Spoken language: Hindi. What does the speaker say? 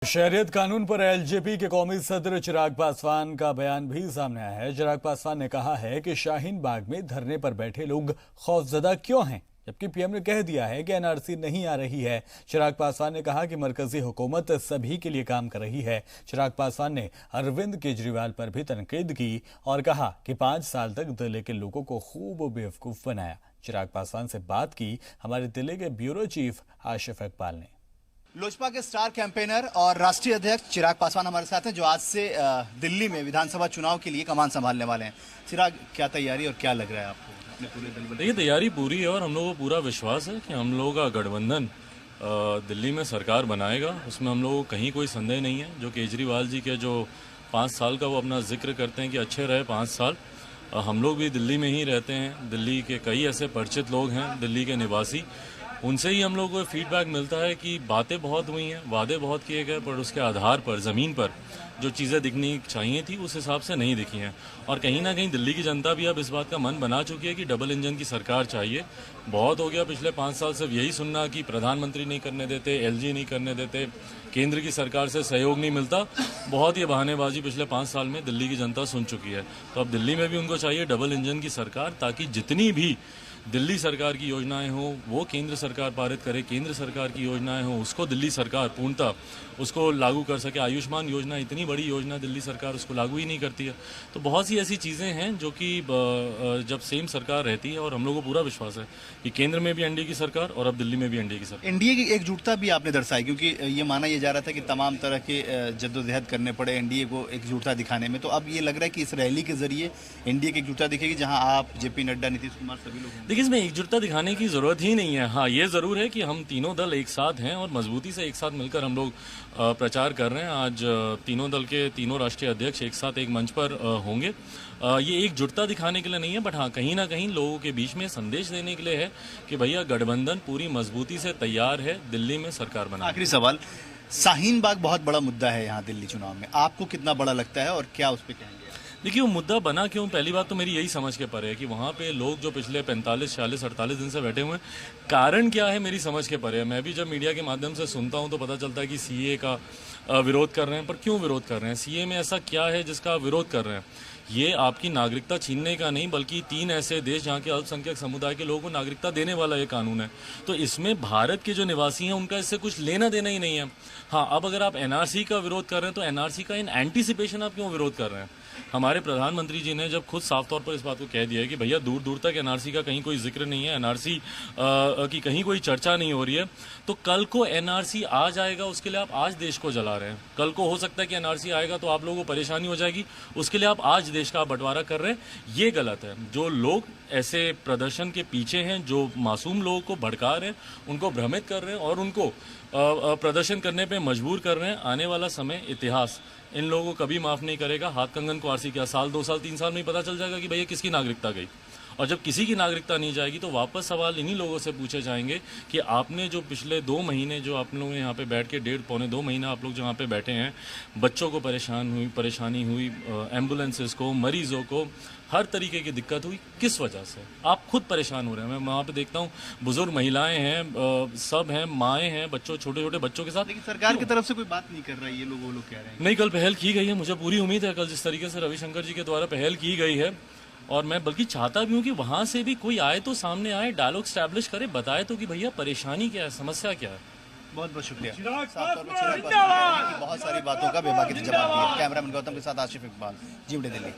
शहरियत कानून पर एलजेपी के कौमी सदर चिराग पासवान का बयान भी सामने आया है। चिराग पासवान ने कहा है कि शाहीन बाग में धरने पर बैठे लोग खौफजदा क्यों हैं, जबकि पीएम ने कह दिया है कि एनआरसी नहीं आ रही है। चिराग पासवान ने कहा कि मरकजी हुकूमत सभी के लिए काम कर रही है। चिराग पासवान ने अरविंद केजरीवाल पर भी तनकीद की और कहा कि 5 साल तक दिल्ली के लोगों को खूब बेवकूफ बनाया। चिराग पासवान से बात की हमारे दिल्ली के ब्यूरो चीफ आशिफ इकबाल ने। लोजपा के स्टार कैंपेनर और राष्ट्रीय अध्यक्ष चिराग पासवान हमारे साथ हैं, जो आज से दिल्ली में विधानसभा चुनाव के लिए कमान संभालने वाले हैं। चिराग, क्या तैयारी और क्या लग रहा है आपको अपने पूरे दल? देखिए, तैयारी पूरी है और हम लोगों को पूरा विश्वास है कि हम लोगों का गठबंधन दिल्ली में सरकार बनाएगा। उसमें हम लोगों को कहीं कोई संदेह नहीं है। जो केजरीवाल जी के जो 5 साल का वो अपना जिक्र करते हैं कि अच्छे रहे 5 साल, हम लोग भी दिल्ली में ही रहते हैं। दिल्ली के कई ऐसे परिचित लोग हैं, दिल्ली के निवासी, उनसे ही हम लोग को फीडबैक मिलता है कि बातें बहुत हुई हैं, वादे बहुत किए गए, पर उसके आधार पर ज़मीन पर जो चीज़ें दिखनी चाहिए थी उस हिसाब से नहीं दिखी हैं। और कहीं ना कहीं दिल्ली की जनता भी अब इस बात का मन बना चुकी है कि डबल इंजन की सरकार चाहिए। बहुत हो गया पिछले 5 साल सिर्फ यही सुनना कि प्रधानमंत्री नहीं करने देते, एलजी नहीं करने देते, केंद्र की सरकार से सहयोग नहीं मिलता। बहुत ये बहानेबाजी पिछले 5 साल में दिल्ली की जनता सुन चुकी है। तो अब दिल्ली में भी उनको चाहिए डबल इंजन की सरकार, ताकि जितनी भी दिल्ली सरकार की योजनाएं हों वो केंद्र सरकार पारित करे, केंद्र सरकार की योजनाएं हों उसको दिल्ली सरकार पूर्णतः उसको लागू कर सके। आयुष्मान योजना इतनी बड़ी योजना, दिल्ली सरकार उसको लागू ही नहीं करती है। तो बहुत सी ऐसी चीज़ें हैं जो कि जब सेम सरकार रहती है, और हम लोगों को पूरा विश्वास है कि केंद्र में भी एनडीए की सरकार और अब दिल्ली में भी एनडीए की सरकार। एनडीए की एकजुटता भी आपने दर्शाई, क्योंकि ये माना यह जा रहा था कि तमाम तरह के जद्दोजहद करने पड़े एनडीए को एकजुटता दिखाने में। तो अब ये लग रहा है कि इस रैली के जरिए एनडीए की एकजुटता दिखेगी, जहाँ आप, जेपी नड्डा, नीतीश कुमार, सभी लोग। देखिए, इसमें एकजुटता दिखाने की जरूरत ही नहीं है। हाँ, ये जरूर है कि हम तीनों दल एक साथ हैं और मजबूती से एक साथ मिलकर हम लोग प्रचार कर रहे हैं। आज तीनों दल के तीनों राष्ट्रीय अध्यक्ष एक साथ एक मंच पर होंगे। ये एकजुटता दिखाने के लिए नहीं है, बट हाँ, कहीं ना कहीं लोगों के बीच में संदेश देने के लिए है कि भैया गठबंधन पूरी मजबूती से तैयार है दिल्ली में सरकार बनाने। आखिरी सवाल, शाहीन बाग बहुत बड़ा मुद्दा है यहाँ दिल्ली चुनाव में, आपको कितना बड़ा लगता है और क्या उस पर कहेंगे? देखिए, वो मुद्दा बना क्यों, पहली बात तो मेरी यही समझ के परे है कि वहाँ पे लोग जो पिछले 45, 46, 48 दिन से बैठे हुए हैं, कारण क्या है मेरी समझ के परे है। मैं भी जब मीडिया के माध्यम से सुनता हूँ तो पता चलता है कि सीए का विरोध कर रहे हैं, पर क्यों विरोध कर रहे हैं? सीए में ऐसा क्या है जिसका विरोध कर रहे हैं? ये आपकी नागरिकता छीनने का नहीं, बल्कि 3 ऐसे देश जहाँ के अल्पसंख्यक समुदाय के लोगों को नागरिकता देने वाला ये कानून है। तो इसमें भारत के जो निवासी हैं उनका इससे कुछ लेना देना ही नहीं है। हाँ, अब अगर आप एनआरसी का विरोध कर रहे हैं तो एनआरसी का इन एंटीसिपेशन आप क्यों विरोध कर रहे हैं? हमारे प्रधानमंत्री जी ने जब खुद साफ तौर पर इस बात को कह दिया है कि भैया दूर दूर तक एनआरसी का कहीं कोई जिक्र नहीं है, एनआरसी की कहीं कोई चर्चा नहीं हो रही है, तो कल को एनआरसी आ जाएगा उसके लिए आप आज देश को जला रहे हैं। कल को हो सकता है कि एनआरसी आएगा तो आप लोगों को परेशानी हो जाएगी, उसके लिए आप आज देश का बंटवारा कर रहे हैं। ये गलत है। जो लोग ऐसे प्रदर्शन के पीछे हैं, जो मासूम लोगों को भड़का रहे हैं, उनको भ्रमित कर रहे हैं और उनको प्रदर्शन करने पे मजबूर कर रहे हैं, आने वाला समय इतिहास इन लोगों को कभी माफ नहीं करेगा। हाथ कंगन को आरसी क्या, साल 2 साल 3 साल में ही पता चल जाएगा कि भैया किसकी नागरिकता गई। और जब किसी की नागरिकता नहीं जाएगी तो वापस सवाल इन्हीं लोगों से पूछे जाएंगे कि आपने जो पिछले 2 महीने जो आप लोगों ने यहाँ पे बैठ के 1.5 पौने 2 महीना आप लोग जो यहाँ पे बैठे हैं, बच्चों को परेशानी हुई, एम्बुलेंसेस को, मरीजों को हर तरीके की दिक्कत हुई, किस वजह से? आप खुद परेशान हो रहे हैं। मैं वहाँ पे देखता हूँ बुजुर्ग महिलाएं हैं, सब हैं, माएँ हैं, बच्चों, छोटे छोटे बच्चों के साथ। लेकिन सरकार की तरफ से कोई बात नहीं कर रहा है, ये लोग वो लोग कह रहे हैं। नहीं, कल पहल की गई है, मुझे पूरी उम्मीद है कल जिस तरीके से रविशंकर जी के द्वारा पहल की गई है, और मैं बल्कि चाहता भी हूँ कि वहाँ से भी कोई आए तो सामने आए, डायलॉग स्टैब्लिश करे, बताए तो कि भैया परेशानी क्या है, समस्या क्या है। बहुत बहुत शुक्रिया। साफ तौर पर चिराग पासवान ने बहुत सारी बातों का बेबाकी से जवाब दिया। कैमरामैन गौतम के साथ आशिफ इकबाल, जीवड़े, दिल्ली।